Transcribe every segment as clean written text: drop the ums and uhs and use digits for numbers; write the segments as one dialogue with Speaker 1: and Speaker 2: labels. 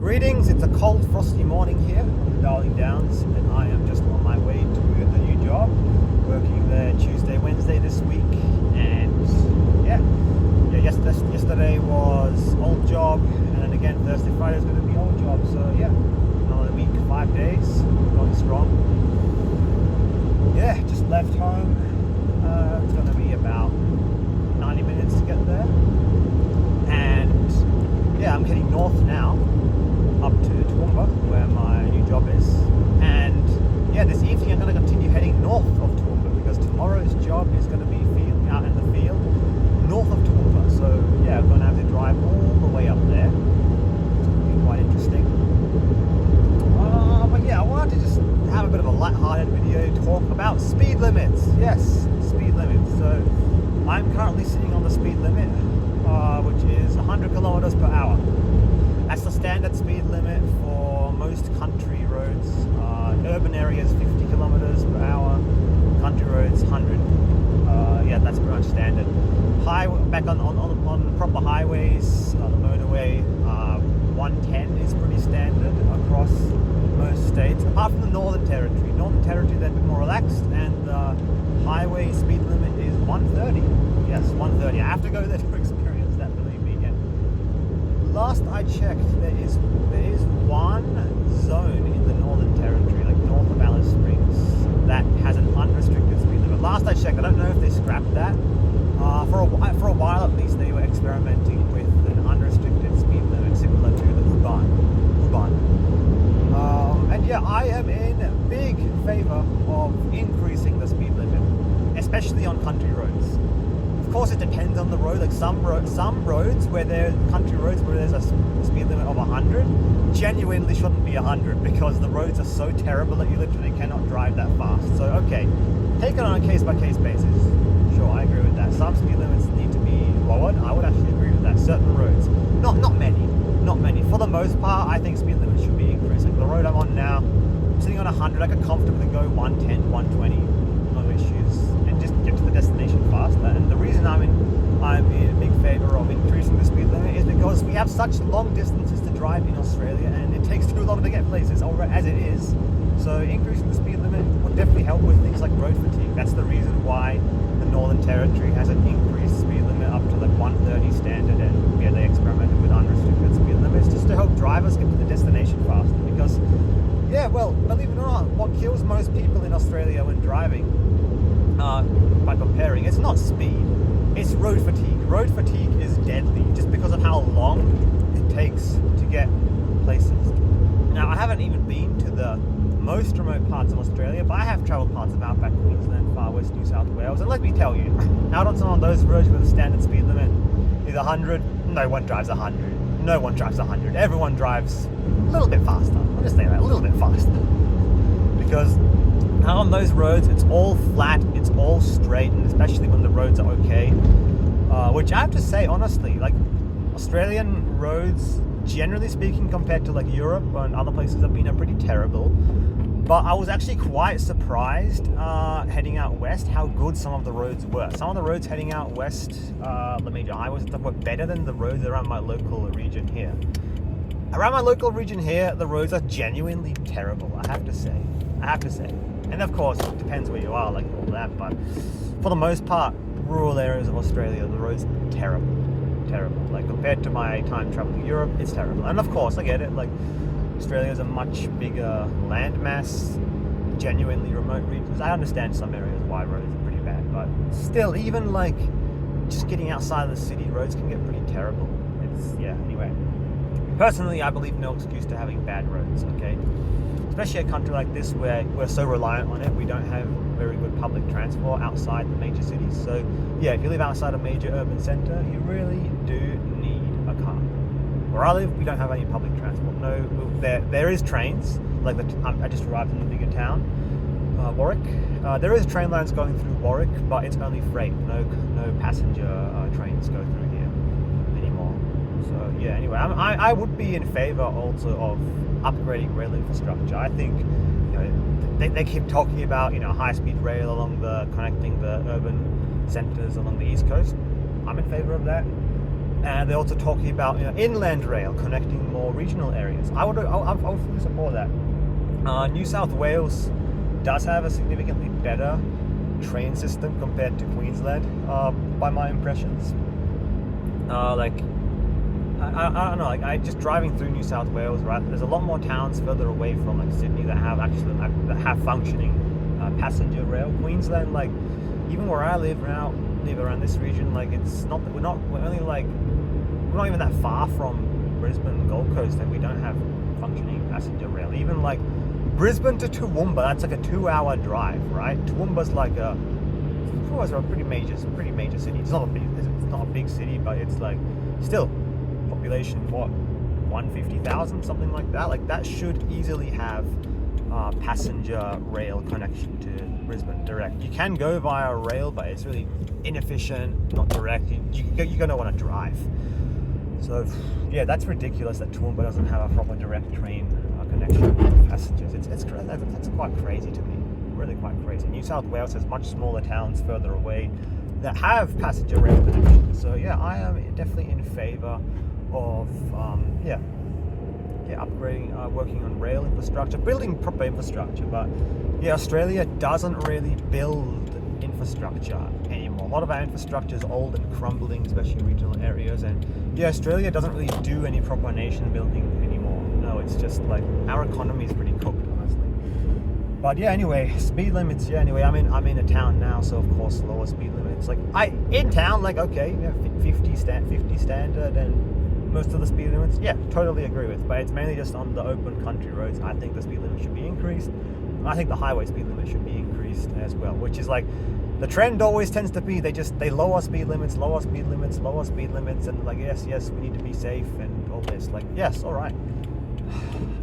Speaker 1: Greetings, it's a cold, frosty morning here on the Darling Downs, and I am just on my way to the new job, working there Tuesday, Wednesday this week, and yesterday was old job, and then again Thursday, Friday is going to be old job, so yeah, another week, 5 days, going strong. Yeah, just left home, it's going to be about 90 minutes to get there, and yeah, I'm heading north now, up to Toowoomba, where my new job is, and yeah, this evening I'm going to continue heading north of Toowoomba, because tomorrow's job is going to be out in the field, north of Toowoomba, so yeah, I'm going to have to drive all the way up there. It's going to be quite interesting. But yeah, I wanted to just have a bit of a light-hearted video to talk about speed limits. Yes, speed limits. So I'm currently sitting on the speed limit, which is 100 kilometers per hour. That's the standard speed limit for most country roads. Urban areas 50 kilometers per hour, country roads 100. Yeah, that's pretty much standard. Back on proper highways, the motorway, 110 is pretty standard across most states, apart from the Northern Territory. Northern Territory, they're a bit more relaxed, and the highway speed limit is 130. Yes, 130. I have to go there to experience that, believe me. And last I checked, there is one zone in the Northern Territory, like north of Alice Springs, that has an unrestricted speed limit. Last I checked, I don't know if they scrapped that. For a while at least, they were experimenting with an unrestricted speed limit similar to the U-Bahn. And yeah, I am in big favor of increasing the speed limit, especially on country roads. Of course, it depends on the road. Like some roads where there's country roads where there's a speed limit of 100, genuinely shouldn't be 100 because the roads are so terrible that you literally cannot drive that fast. So okay, take it on a case-by-case basis. Sure, I agree with that. Some speed limits need to be lowered. I would actually agree with that. Certain roads, not many. For the most part, I think speed limits should be increased. Like the road I'm on now, I'm sitting on 100. I could comfortably go 110, 120, no issues, and just get to the destination faster. And the reason I'm in big favor of increasing the speed limit is because we have such long distances to drive in Australia, and it takes too long to get places as it is. So increasing the speed limit will definitely help with things like road fatigue. That's the reason why the Northern Territory has an increased speed limit up to like 130 standard, and yeah, they experimented with unrestricted speed limits just to help drivers get to the destination faster. Because yeah, well, believe it or not, what kills most people in Australia when driving, by comparing, it's not speed, it's road fatigue. Road fatigue is deadly just because of how long it takes to get places. Now, I haven't even been to the most remote parts of Australia, but I have travelled parts of outback Queensland, far west New South Wales, and let me tell you, out on some of those roads where the standard speed limit is 100, no one drives 100. No one drives 100. Everyone drives a little bit faster. I'll just say that, a little bit faster. Because out on those roads, it's all flat, it's all straight, and especially when the roads are okay. Which I have to say, honestly, like Australian roads, generally speaking, compared to like Europe and other places have been pretty terrible. But I was actually quite surprised heading out west how good some of the roads were. Some of the roads heading out west, the major highways and stuff, were better than the roads around my local region here. Around my local region here, the roads are genuinely terrible, I have to say. And of course, it depends where you are, like all that, but for the most part, rural areas of Australia, the roads are terrible. Like compared to my time traveling Europe, it's terrible. And of course, I get it, like Australia is a much bigger landmass, genuinely remote regions. I understand some areas why roads are pretty bad, but still, even like just getting outside of the city, roads can get pretty terrible. Anyway. Personally, I believe no excuse to having bad roads, okay? Especially a country like this where we're so reliant on it, we don't have very good public transport outside the major cities. So yeah, if you live outside a major urban centre, you really do need a car. Where I live, we don't have any public transport. No, there is trains. Like I just arrived in the bigger town, Warwick. There is train lines going through Warwick, but it's only freight. No passenger trains go through here anymore. So yeah, anyway, I would be in favour also of upgrading rail infrastructure. I think they keep talking about high-speed rail connecting the urban centres along the east coast. I'm in favour of that. And they're also talking about inland rail connecting more regional areas. I would fully support that. New South Wales does have a significantly better train system compared to Queensland, by my impressions. I don't know. Like, I just driving through New South Wales, right? There's a lot more towns further away from like Sydney that have functioning passenger rail. Queensland, like even where I live around this region, like it's not. We're not even that far from Brisbane, Gold Coast, and we don't have functioning passenger rail. Even like Brisbane to Toowoomba, that's like a 2-hour drive, right? Toowoomba's like a pretty major city. It's not a big city, but it's like still population 150,000, something like that. Like that should easily have passenger rail connection to Brisbane direct. You can go via rail, but it's really inefficient, not direct. You're gonna want to drive. So yeah, that's ridiculous that Toowoomba doesn't have a proper direct train connection with passengers. That's quite crazy to me. Really quite crazy. New South Wales has much smaller towns further away that have passenger rail connections. So yeah, I am definitely in favour of upgrading, working on rail infrastructure, building proper infrastructure. But yeah, Australia doesn't really build infrastructure anymore. A lot of our infrastructure is old and crumbling, especially in regional areas. And yeah, Australia doesn't really do any proper nation building anymore. No, it's just like our economy is pretty cooked, honestly. But yeah, anyway, speed limits. Yeah, anyway, I'm in a town now, so of course lower speed limits. Like in town, like okay, 50 standard, and most of the speed limits, yeah, totally agree with. But it's mainly just on the open country roads. I think the speed limit should be increased. I think the highway speed limit should be increased as well, which is like the trend always tends to be they lower speed limits, and like yes, we need to be safe and all this. Like yes, all right.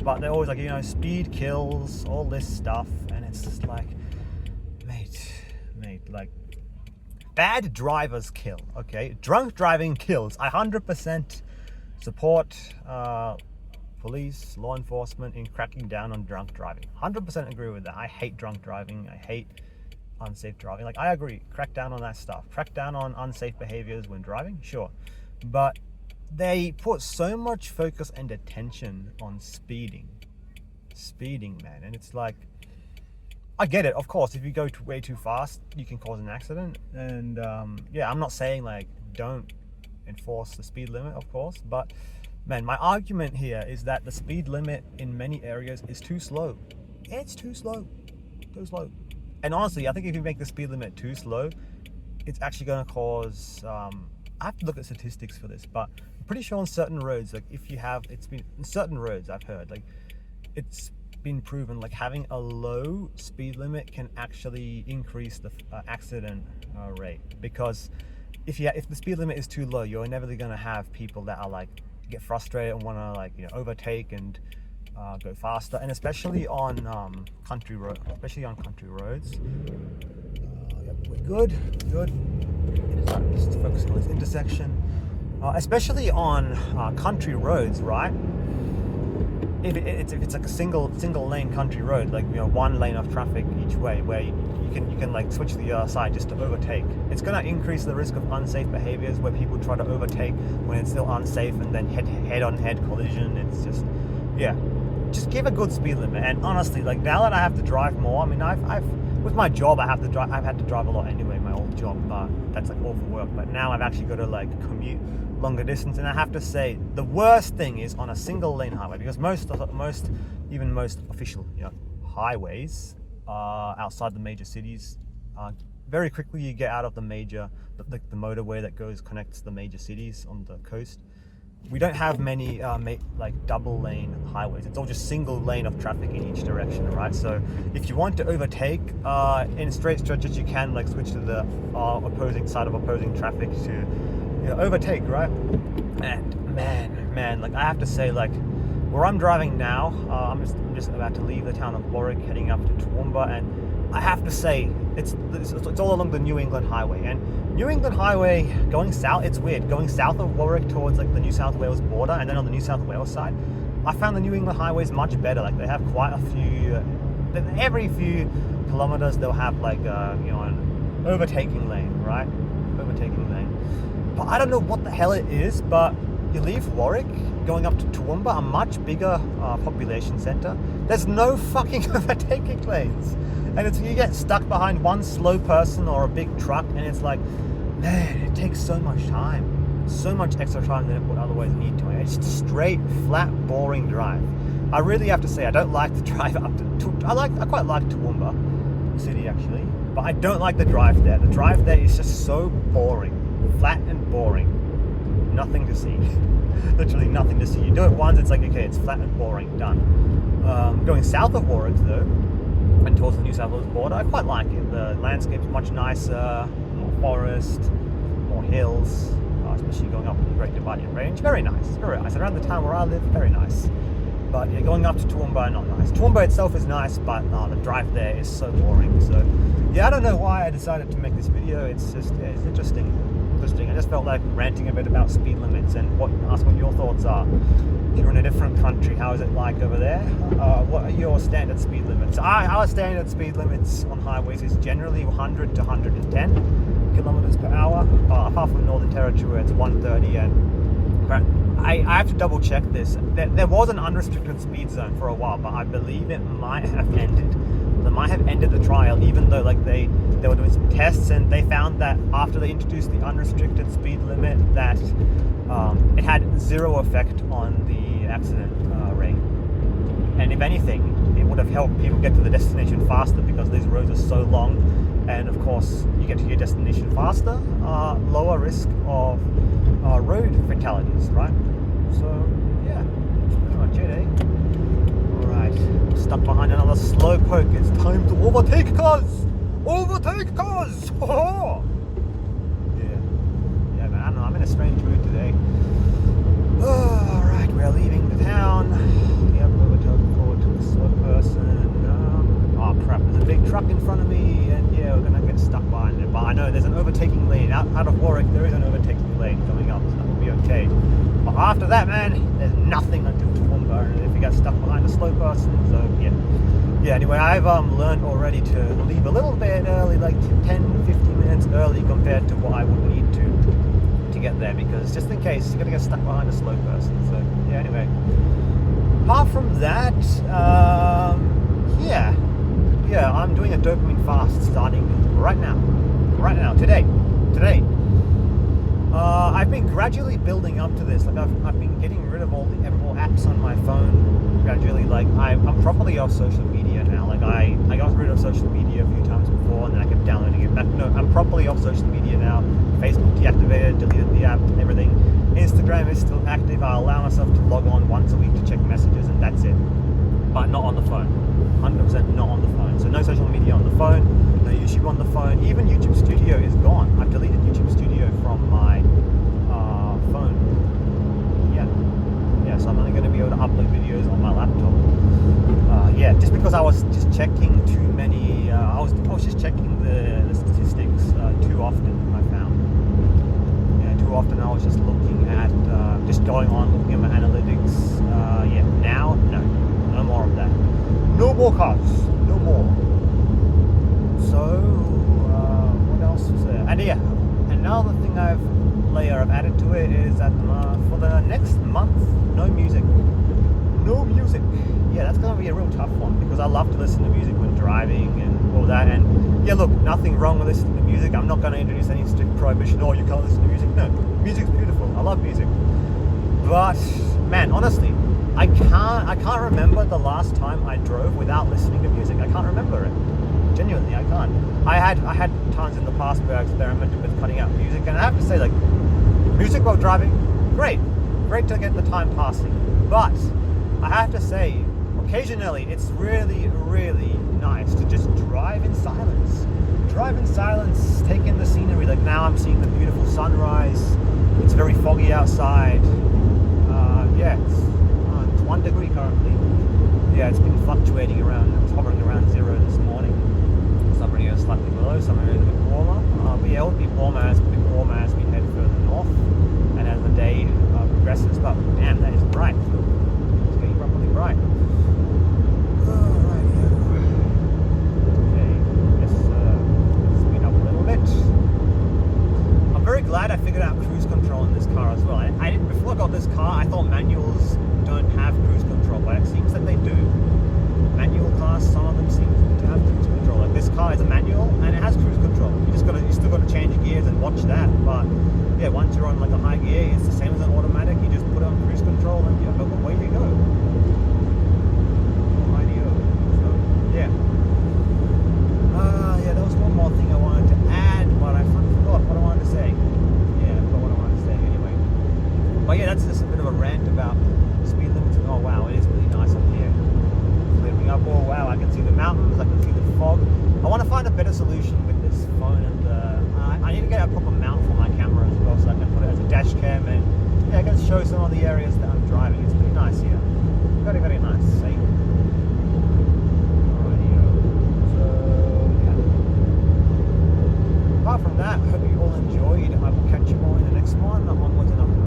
Speaker 1: But they're always like, speed kills, all this stuff, and it's just like, mate, like, bad drivers kill, okay? Drunk driving kills. I 100% support police, law enforcement in cracking down on drunk driving. 100% agree with that. I hate drunk driving. I hate unsafe driving. Like, I agree. Crack down on that stuff. Crack down on unsafe behaviors when driving, sure. But they put so much focus and attention on speeding, man. And it's like, I get it, of course, if you go way too fast, you can cause an accident. And I'm not saying like don't enforce the speed limit, of course, but man, my argument here is that the speed limit in many areas is too slow. It's too slow. And honestly, I think if you make the speed limit too slow, it's actually going to cause, I have to look at statistics for this, but I'm pretty sure on certain roads, like in certain roads I've heard, like it's been proven like having a low speed limit can actually increase the accident rate, because if the speed limit is too low, you're inevitably going to have people that are like get frustrated and want to like overtake and go faster, and especially on country roads. We're good. Just focus on this intersection, especially on country roads, right? If it's like a single lane country road, like one lane of traffic each way, where you can like switch to the other side just to overtake, it's going to increase the risk of unsafe behaviors where people try to overtake when it's still unsafe, and then head-on-head collision. It's just give a good speed limit. And honestly, like now that I have to drive more, I mean, I've with my job I've had to drive a lot anyway, my old job, but that's like all for work. But now I've actually got to like commute longer distance, and I have to say the worst thing is on a single lane highway, because most official highways outside the major cities, very quickly you get out of the motorway that connects the major cities on the coast. We don't have many like double lane highways. It's all just single lane of traffic in each direction, right? So if you want to overtake in straight stretches, you can like switch to the opposing side of opposing traffic to overtake, right? And man, like I have to say, like where I'm driving now, I'm just about to leave the town of Warwick, heading up to Toowoomba, and I have to say it's all along the New England Highway. And New England Highway going south, it's weird. Going south of Warwick towards like the New South Wales border, and then on the New South Wales side, I found the New England Highway is much better. Like they have quite a few, every few kilometers they'll have like an overtaking lane, right? Overtaking lane. But I don't know what the hell it is, but you leave Warwick, going up to Toowoomba, a much bigger population centre. There's no fucking overtaking lanes. And it's you get stuck behind one slow person or a big truck, and it's like, man, it takes so much time. So much extra time than it would otherwise need to. It's just a straight, flat, boring drive. I really have to say, I don't like the drive up to I quite like Toowoomba city actually, but I don't like the drive there. The drive there is just so boring. Flat and boring. Nothing to see. Literally nothing to see. You do it once, it's like, okay, it's flat and boring, done. Going south of Warwick though, and towards the New South Wales border, I quite like it. The landscape's much nicer, more forest, more hills, especially going up the Great Dividing Range. Very nice, very nice. Around the town where I live, very nice. But yeah, going up to Toowoomba, not nice. Toowoomba itself is nice, but the drive there is so boring. So yeah, I don't know why I decided to make this video. It's just, yeah, it's interesting. I just felt like ranting a bit about speed limits and ask what your thoughts are. If you're in a different country, how is it like over there? What are your standard speed limits? Our standard speed limits on highways is generally 100 to 110 kilometers per hour. Apart from Northern Territory, where it's 130. And I have to double check this. There was an unrestricted speed zone for a while, but I believe it might have ended. They might have ended the trial, even though like they were doing some tests, and they found that after they introduced the unrestricted speed limit, that it had zero effect on the accident rate. And if anything, it would have helped people get to the destination faster, because these roads are so long, and of course you get to your destination faster, lower risk of road fatalities, right? So yeah, that's pretty much it, eh? Alright, stuck behind another slow poke. It's time to overtake cars! Overtake cars! Oh! Yeah, man, I don't know, I'm in a strange mood today. Alright, we're leaving the town. Yep, overtake forward to the slow person. Oh crap, there's a big truck in front of me, and yeah, we're gonna get stuck behind it. But I know there's an overtaking lane. Out of Warwick, there is an overtaking lane coming up, so that will be okay. But after that, man, there's nothing until Toowoomba, and if you get stuck behind a slow person, so yeah. Yeah, anyway, I've learned already to leave a little bit early, like 10, 15 minutes early compared to what I would need to get there, because just in case, you're gonna get stuck behind a slow person. So yeah, anyway. Apart from that, yeah, I'm doing a dopamine fast starting right now, today. I've been gradually building up to this. Like I've been getting rid of all apps on my phone gradually. Like I'm properly off social media now. Like I got rid of social media a few times before, and then I kept downloading it back. No, I'm properly off social media now. Facebook deactivated, deleted the app, everything. Instagram is still active. I allow myself to log on once a week to check messages, and that's it. But not on the phone. 100% not on the phone. So no social media on the phone, no YouTube on the phone. Even YouTube Studio is gone. I've deleted YouTube Studio from my phone. Yeah, so I'm only going to be able to upload videos on my laptop. Yeah, just because I was just checking too many, I was just checking the statistics too often, I found. Yeah, too often I was just looking at, just going on, looking at my analytics. Yeah, now, no more of that. No more cars, no more. So, what else was there? And yeah, another thing I've added to it is that for the next month, no music. Yeah, that's gonna be a real tough one, because I love to listen to music when driving and all that. And yeah, look, nothing wrong with listening to music. I'm not gonna introduce any strict prohibition. Oh, you can't listen to music. No, music's beautiful. I love music. But man, honestly, I can't remember the last time I drove without listening to music. I can't remember it. Genuinely, I can't. I had times in the past where I experimented with cutting out music, and I have to say, like, music while driving, great to get the time passing. But I have to say, occasionally it's really, really nice to just drive in silence. Take in the scenery. Like now I'm seeing the beautiful sunrise. It's very foggy outside. Yeah, it's 1 degree currently. Yeah, it's been fluctuating around. It was hovering around 0 this morning. Some areas slightly below, some areas a bit warmer. But yeah, it will be warmer as we head further north, and as the day progresses. But damn, that is bright. It's getting properly bright. Alright, okay, let's speed up a little bit. I'm very glad I figured out cruise control rant about speed limiting. Oh wow, it is really nice up here. Flipping up. Oh wow, I can see the mountains. I can see the fog. I want to find a better solution with this phone, and I need to get a proper mount for my camera as well, so I can put it as a dash cam and I can show some of the areas that I'm driving. It's pretty nice here. Very, very nice. See?